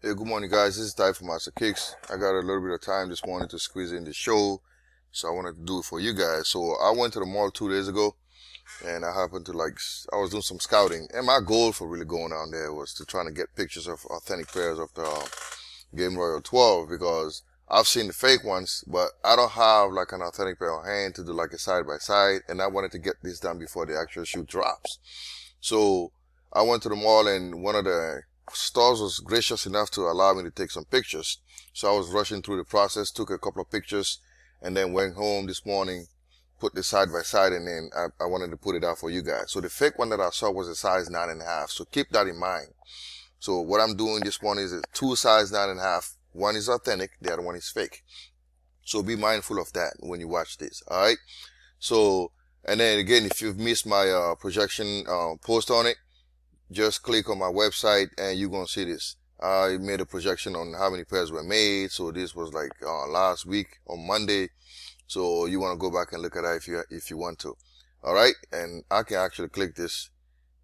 Hey, good morning, guys. This is Ty from Master Kicks. I got a little bit of time this morning to squeeze in the show, so I wanted to do it for you guys. So I went to the mall 2 days ago, and I happened to I was doing some scouting, and my goal for really going down there was to try to get pictures of authentic pairs of the Game Royal 12 because I've seen the fake ones, but I don't have like an authentic pair on hand to do like a side by side, and I wanted to get this done before the actual shoe drops. So I went to the mall, and one of the stores was gracious enough to allow me to take some pictures. So I was rushing through the process, took a couple of pictures, and then went home this morning, put this side by side, and then I wanted to put it out for you guys. So the fake one that I saw was a size 9.5. So keep that in mind. So what I'm doing this morning is two size 9.5. One is authentic, the other one is fake. So be mindful of that when you watch this. All right. So, and then again, if you've missed my projection post on it, just click on my website and you're going to see this. I made a projection on how many pairs were made. So this was like last week on Monday. So you want to go back and look at that if you want to. All right. And I can actually click this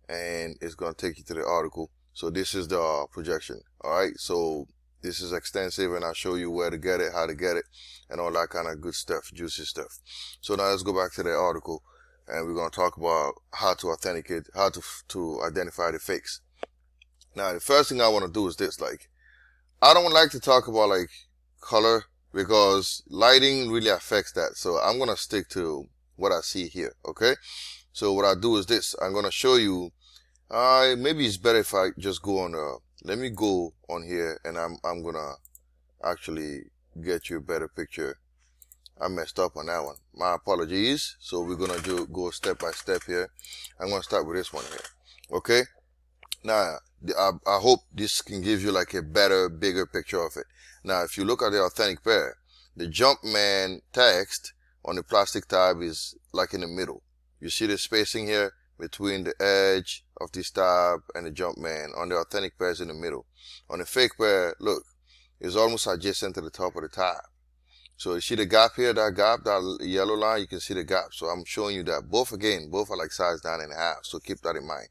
and it's going to take you to the article. So this is the projection. All right. So this is extensive and I'll show you where to get it, how to get it, and all that kind of good stuff, juicy stuff. So now let's go back to the article. And we're going to talk about how to authenticate, how to identify the fakes. Now, the first thing I want to do is this. Like, I don't like to talk about, like, color because lighting really affects that. So I'm going to stick to what I see here, okay? So what I do is this. I'm going to show you, maybe it's better if I just go on, let me go on here and I'm going to actually get you a better picture. I messed up on that one. My apologies. So we're going to go step by step here. I'm going to start with this one here. Okay. Now, I hope this can give you like a better, bigger picture of it. Now, if you look at the authentic pair, the Jumpman text on the plastic tab is like in the middle. You see the spacing here between the edge of this tab and the Jumpman. On the authentic pair is in the middle. On the fake pair, look, it's almost adjacent to the top of the tab. So you see the gap here, that yellow line, you can see the gap. So I'm showing you that both are like size 9.5. So keep that in mind.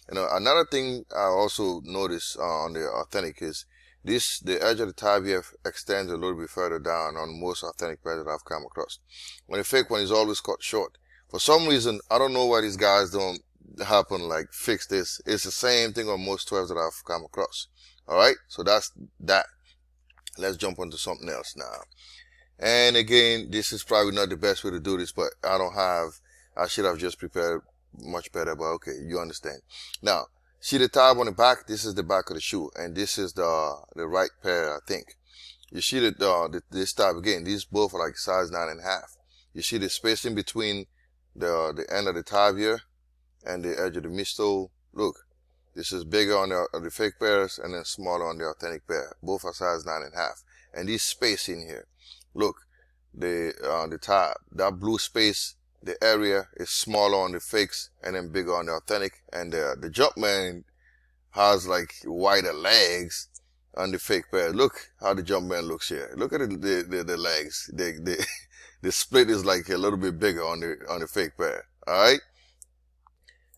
And another thing I also noticed on the authentic is the edge of the tab here extends a little bit further down on most authentic pairs that I've come across. When the fake one is always cut short. For some reason, I don't know why these guys don't happen like fix this. It's the same thing on most 12s that I've come across. All right. So that's that. Let's jump onto something else now. And again, this is probably not the best way to do this, but I should have just prepared much better, but okay, you understand. Now, see the tab on the back? This is the back of the shoe, and this is the right pair, I think. You see this tab again, these both are like size 9.5. You see the spacing between the end of the tab here and the edge of the midsole? Look, this is bigger on the fake pairs and then smaller on the authentic pair. Both are size 9.5. And this spacing here. Look, the tab, that blue space, the area is smaller on the fakes and then bigger on the authentic. And the Jumpman has like wider legs on the fake pair. Look how the Jumpman looks here. Look at the legs. The split is like a little bit bigger on the fake pair. All right.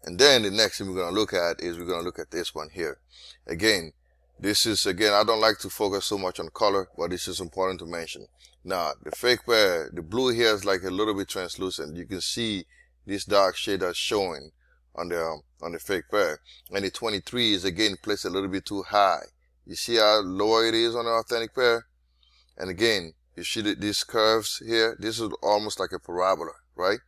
And then the next thing we're going to look at is we're going to look at this one here. Again, I don't like to focus so much on color, but this is important to mention. Now, the fake pair, the blue here is like a little bit translucent. You can see this dark shade that's showing on the fake pair. And the 23 is again placed a little bit too high. You see how lower it is on the authentic pair? And again, you see these curves here. This is almost like a parabola, right?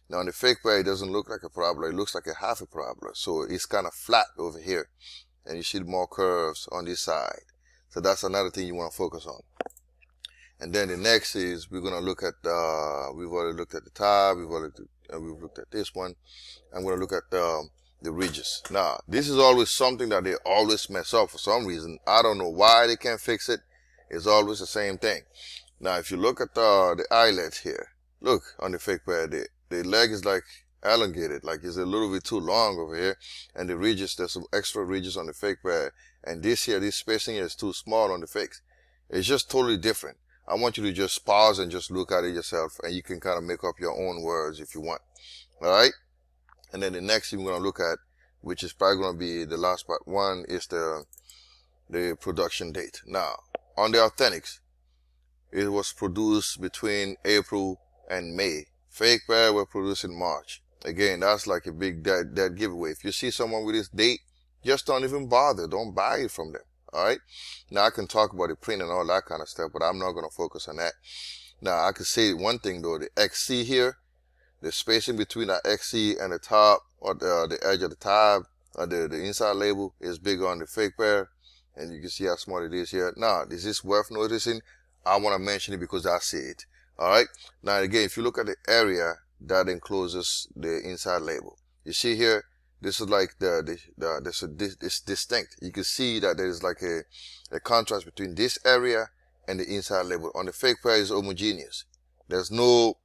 Now, on the fake pair, it doesn't look like a parabola. It looks like a half a parabola. So it's kind of flat over here. And you see more curves on this side. So that's another thing you want to focus on. And then the next is we're going to look at, we've already looked at the tab, we've looked at this one. I'm going to look at the ridges. Now, this is always something that they always mess up for some reason. I don't know why they can't fix it. It's always the same thing. Now, if you look at the eyelets here, look on the fake pair, the leg is like elongated, like it's a little bit too long over here. And the ridges, there's some extra ridges on the fake pair. And this spacing here is too small on the fakes. It's just totally different. I want you to just pause and just look at it yourself, and you can kind of make up your own words if you want. All right? And then the next thing we're going to look at, which is probably going to be the last part one, is the the production date. Now, on the Authentics, it was produced between April and May. Fake pair were produced in March. Again, that's like a big dead giveaway. If you see someone with this date, just don't even bother. Don't buy it from them. Alright? Now, I can talk about the print and all that kind of stuff, but I'm not going to focus on that. Now, I can say one thing though. The XC here, the spacing between the XC and the top, or the edge of the tab, or the inside label is bigger on the fake pair. And you can see how small it is here. Now, is this worth noticing? I want to mention it because I see it. Alright? Now, again, if you look at the area that encloses the inside label, you see here, this is like it's distinct. You can see that there is like a contrast between this area and the inside label. On the fake pair is homogeneous. There's no,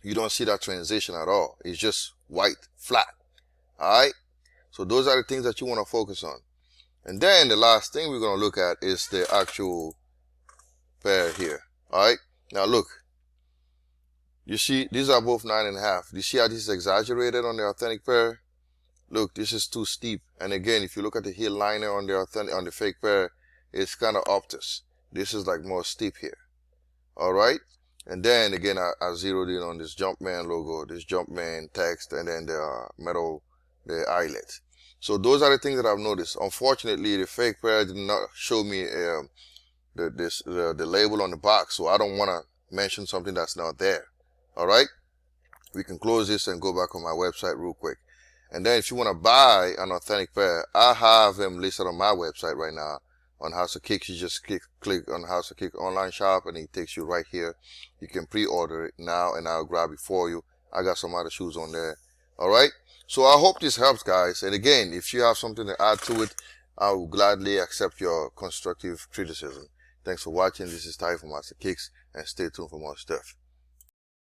you don't see that transition at all. It's just white, flat. Alright? So those are the things that you want to focus on. And then the last thing we're going to look at is the actual pair here. Alright? Now look. You see, these are both 9.5. Do you see how this is exaggerated on the authentic pair? Look, this is too steep. And again, if you look at the heel liner on the fake pair, it's kind of obtuse. This is like more steep here. Alright? And then again, I zeroed in on this Jumpman logo, this Jumpman text, and then the the eyelet. So those are the things that I've noticed. Unfortunately, the fake pair did not show me the label on the box, so I don't want to mention something that's not there. Alright? We can close this and go back on my website real quick. And then if you want to buy an authentic pair, I have them listed on my website right now on House of Kicks. You just click on House of Kicks online shop and it takes you right here. You can pre-order it now and I'll grab it for you. I got some other shoes on there. Alright? So I hope this helps, guys. And again, if you have something to add to it, I will gladly accept your constructive criticism. Thanks for watching. This is Ty from House of Kicks, and stay tuned for more stuff.